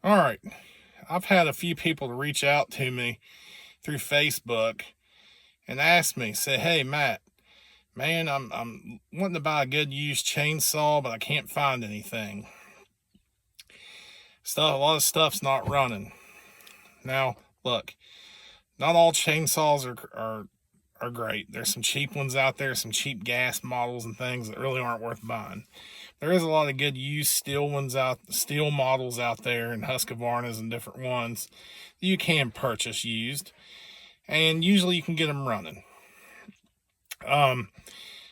All right, I've had a few people to reach out to me through Facebook and ask me, say, "Hey, Matt, man, I'm wanting to buy a good used chainsaw, but I can't find anything. A lot of stuff's not running." Now, look, not all chainsaws are great. There's some cheap ones out there, some cheap gas models and things that really aren't worth buying. There is a lot of good used steel models out there, and Husqvarnas and different ones that you can purchase used, and usually you can get them running. I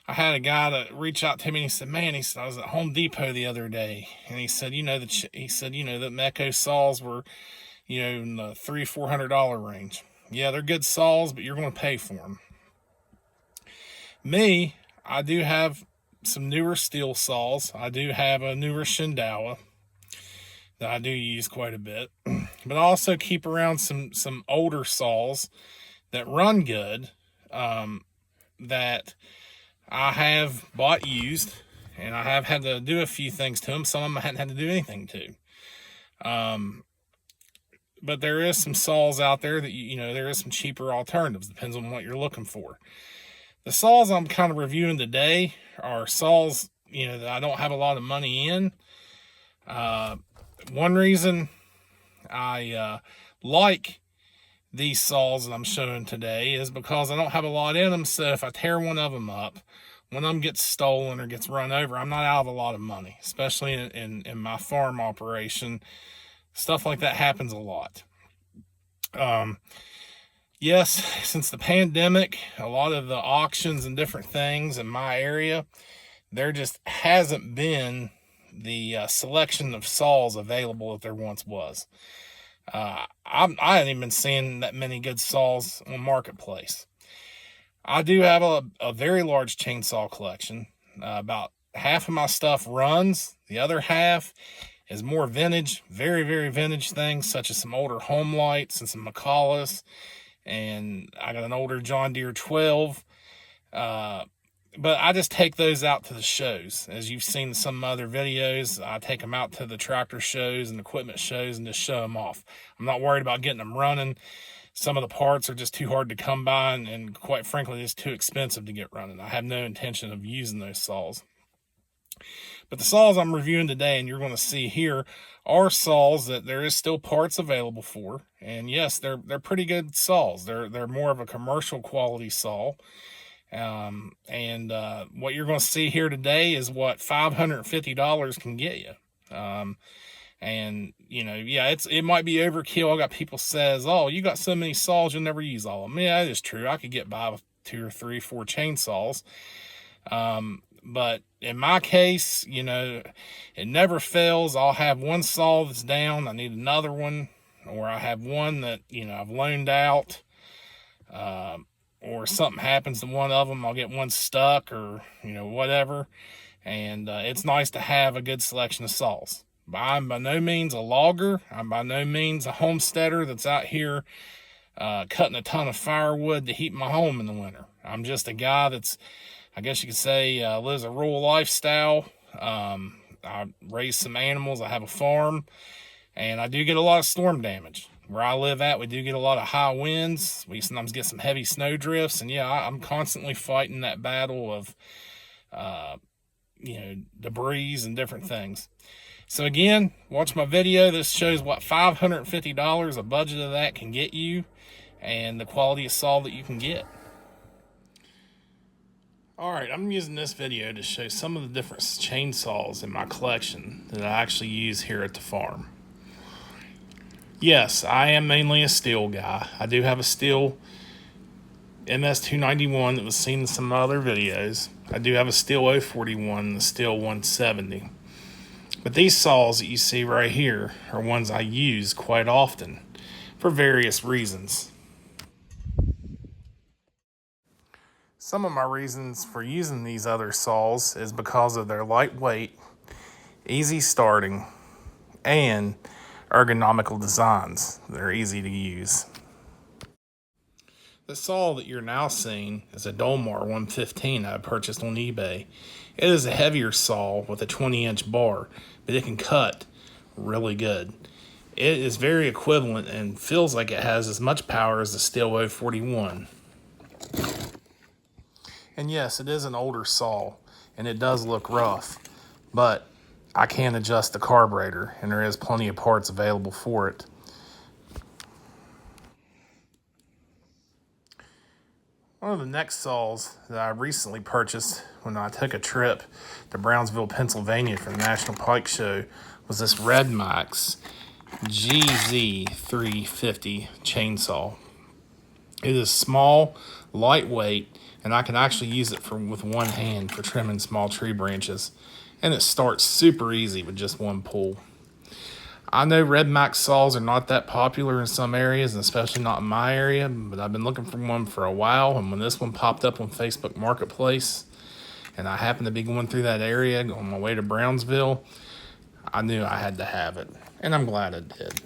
had a guy that reached out to me and he said, "Man," he said, "I was at Home Depot the other day," and he said, "The Mecco saws were, in the $300-400 range. Yeah, they're good saws, but you're going to pay for them." Me, I do have some newer steel saws. I do have a newer Shindawa that I do use quite a bit, but I also keep around some older saws that run good, that I have bought used, and I have had to do a few things to them. Some of them I hadn't had to do anything to. But there is some saws out there that, there is some cheaper alternatives. Depends on what you're looking for. The saws I'm kind of reviewing today are saws, that I don't have a lot of money in. One reason I like these saws that I'm showing today is because I don't have a lot in them. So if I tear one of them up, one of them gets stolen or gets run over, I'm not out of a lot of money, especially in my farm operation. Stuff like that happens a lot. Yes, since the pandemic, a lot of the auctions and different things in my area, there just hasn't been the selection of saws available that there once was. I haven't even been seeing that many good saws on Marketplace. I do have a very large chainsaw collection. About half of my stuff runs. The other half is more vintage, very, very vintage things, such as some older home lights and some McCullochs. And I got an older John Deere 12. But I just take those out to the shows. As you've seen in some other videos, I take them out to the tractor shows and equipment shows and just show them off. I'm not worried about getting them running. Some of the parts are just too hard to come by, and quite frankly, it's too expensive to get running. I have no intention of using those saws. But the saws I'm reviewing today, and you're going to see here, are saws that there is still parts available for. And yes, they're pretty good saws. They're more of a commercial quality saw. What you're going to see here today is what $550 can get you. It might be overkill. I got people says, "Oh, you got so many saws, you'll never use all of them." Yeah, that is true. I could get by with 2 or 3, 4 chainsaws. But in my case, it never fails. I'll have one saw that's down. I need another one, or I have one that, I've loaned out, or something happens to one of them. I'll get one stuck or, whatever. And it's nice to have a good selection of saws. I'm by no means a logger. I'm by no means a homesteader that's out here cutting a ton of firewood to heat my home in the winter. I'm just a guy that's, I guess you could say, lives a rural lifestyle. I raise some animals. I have a farm, and I do get a lot of storm damage. Where I live at, we do get a lot of high winds. We sometimes get some heavy snow drifts, and I'm constantly fighting that battle of, debris and different things. So again, watch my video. This shows what $550, a budget of that, can get you, and the quality of saw that you can get. Alright, I'm using this video to show some of the different chainsaws in my collection that I actually use here at the farm. Yes, I am mainly a steel guy. I do have a steel MS291 that was seen in some other videos. I do have a steel 041 and a steel 170. But these saws that you see right here are ones I use quite often for various reasons. Some of my reasons for using these other saws is because of their lightweight, easy starting, and ergonomical designs. They're easy to use. The saw that you're now seeing is a Dolmar 115 I purchased on eBay. It is a heavier saw with a 20-inch bar, but it can cut really good. It is very equivalent and feels like it has as much power as the Steel 041. And yes, it is an older saw, and it does look rough, but I can adjust the carburetor, and there is plenty of parts available for it. One of the next saws that I recently purchased when I took a trip to Brownsville, Pennsylvania for the National Pike Show was this Redmax GZ350 chainsaw. It is small, lightweight, and I can actually use it with one hand for trimming small tree branches. And it starts super easy with just one pull. I know Redmax saws are not that popular in some areas, and especially not in my area, but I've been looking for one for a while, and when this one popped up on Facebook Marketplace, and I happened to be going through that area on my way to Brownsville, I knew I had to have it, and I'm glad I did.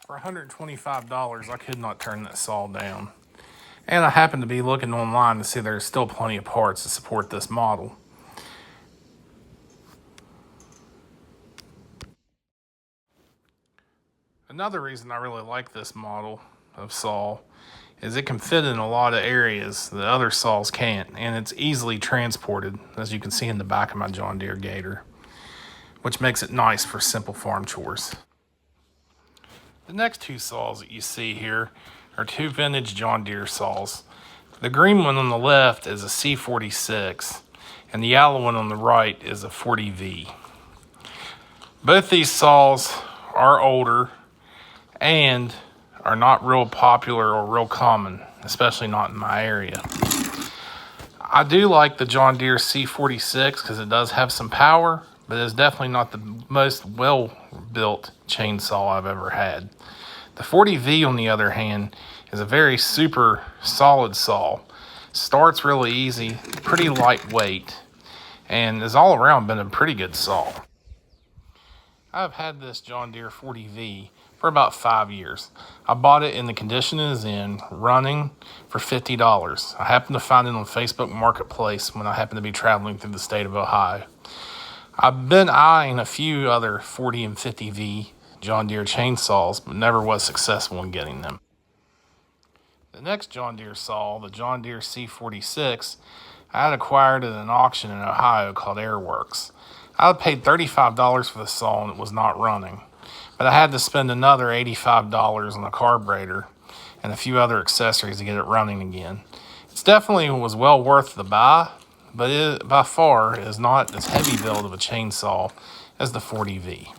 For $125, I could not turn that saw down. And I happened to be looking online to see there's still plenty of parts to support this model. Another reason I really like this model of saw is it can fit in a lot of areas that other saws can't, and it's easily transported, as you can see in the back of my John Deere Gator, which makes it nice for simple farm chores. The next two saws that you see here are two vintage John Deere saws. The green one on the left is a C46, and the yellow one on the right is a 40V. Both these saws are older and are not real popular or real common, especially not in my area. I do like the John Deere C46 because it does have some power, but it's definitely not the most well-built chainsaw I've ever had. The 40V, on the other hand, is a very super solid saw. Starts really easy, pretty lightweight, and has all around been a pretty good saw. I've had this John Deere 40V for about 5 years. I bought it in the condition it is in, running, for $50. I happened to find it on Facebook Marketplace when I happened to be traveling through the state of Ohio. I've been eyeing a few other 40 and 50V John Deere chainsaws, but never was successful in getting them. The next John Deere saw, the John Deere C46, I had acquired at an auction in Ohio called Airworks. I had paid $35 for the saw and it was not running, but I had to spend another $85 on the carburetor and a few other accessories to get it running again. It definitely was well worth the buy, but it by far is not as heavy build of a chainsaw as the 40V.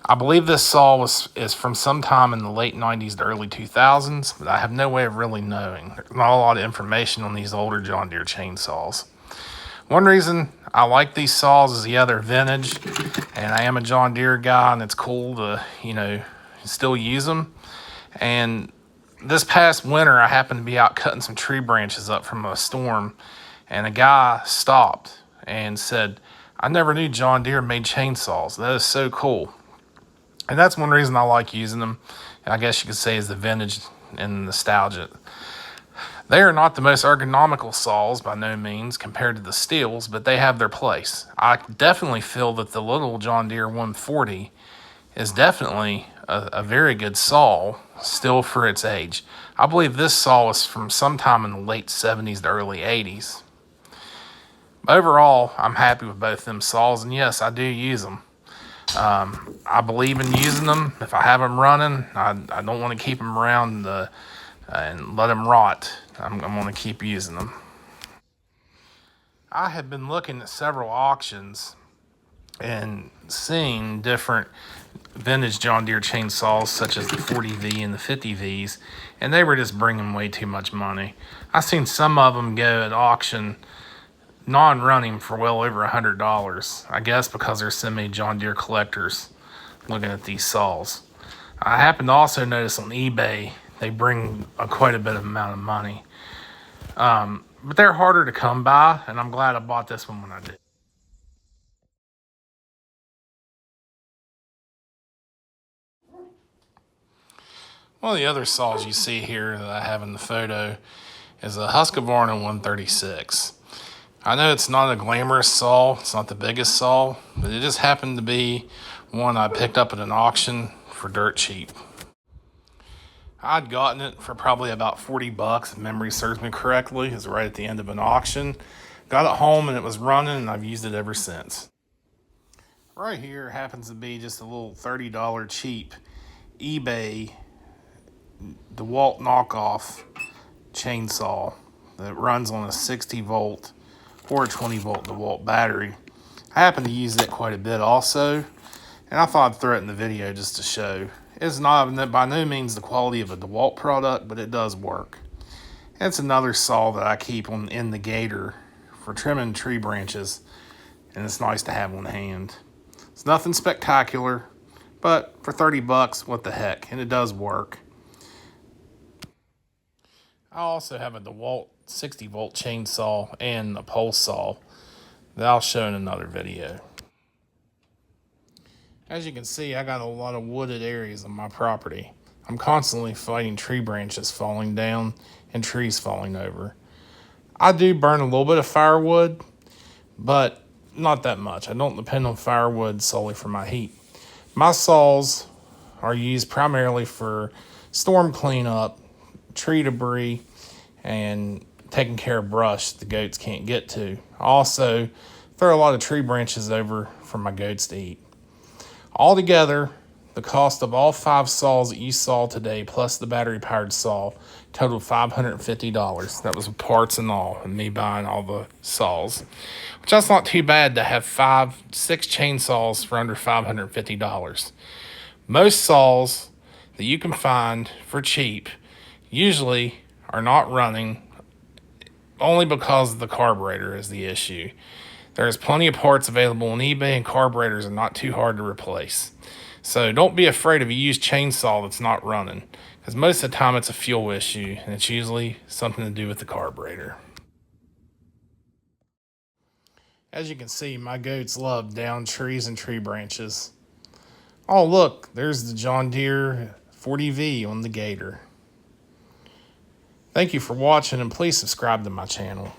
I believe this saw is from sometime in the late 90s to early 2000s, but I have no way of really knowing. There's not a lot of information on these older John Deere chainsaws. One reason I like these saws is, yeah, they're vintage, and I am a John Deere guy, and it's cool to, still use them. And this past winter, I happened to be out cutting some tree branches up from a storm, and a guy stopped and said, "I never knew John Deere made chainsaws. That is so cool." And that's one reason I like using them. I guess you could say is the vintage and nostalgia. They are not the most ergonomical saws by no means compared to the steels, but they have their place. I definitely feel that the little John Deere 140 is definitely a very good saw still for its age. I believe this saw is from sometime in the late 70s to early 80s. Overall, I'm happy with both them saws, and yes, I do use them. I believe in using them. If I have them running, I don't want to keep them around and let them rot. I'm going to keep using them. I have been looking at several auctions and seeing different vintage John Deere chainsaws such as the 40V and the 50Vs, and they were just bringing way too much money. I've seen some of them go at auction non-running for well over $100, I guess because there's so many John Deere collectors looking at these saws. I happen to also notice on eBay they bring quite a bit of amount of money, but they're harder to come by, and I'm glad I bought this one when I did. One of the other saws you see here that I have in the photo is a Husqvarna 136. I know it's not a glamorous saw, it's not the biggest saw, but it just happened to be One I picked up at an auction for dirt cheap. I'd gotten it for probably about 40 bucks, if memory serves me correctly. It was right at the end of an auction. Got it home and it was running, and I've used it ever since. Right here happens to be just a little $30 cheap eBay DeWalt knockoff chainsaw that runs on a 60 volt or a 20 volt DeWalt battery. I happen to use it quite a bit also, and I thought I'd throw it in the video just to show. It's not by no means the quality of a DeWalt product, but it does work. It's another saw that I keep in the gator for trimming tree branches, and it's nice to have on hand. It's nothing spectacular, but for 30 bucks, what the heck, and it does work. I also have a DeWalt 60 volt chainsaw and a pole saw that I'll show in another video. As you can see, I got a lot of wooded areas on my property. I'm constantly fighting tree branches falling down and trees falling over. I do burn a little bit of firewood, but not that much. I don't depend on firewood solely for my heat. My saws are used primarily for storm cleanup, tree debris, and taking care of brush the goats can't get to. I also throw a lot of tree branches over for my goats to eat. Altogether, the cost of all 5 saws that you saw today, plus the battery-powered saw, totaled $550. That was parts and all, and me buying all the saws. Which that's not too bad to have 6 chainsaws for under $550. Most saws that you can find for cheap usually are not running only because the carburetor is the issue. There's plenty of parts available on eBay, and carburetors are not too hard to replace. So don't be afraid of a used chainsaw that's not running, because most of the time it's a fuel issue, and it's usually something to do with the carburetor. As you can see, my goats love down trees and tree branches. Oh look, there's the John Deere 40V on the gator. Thank you for watching, and please subscribe to my channel.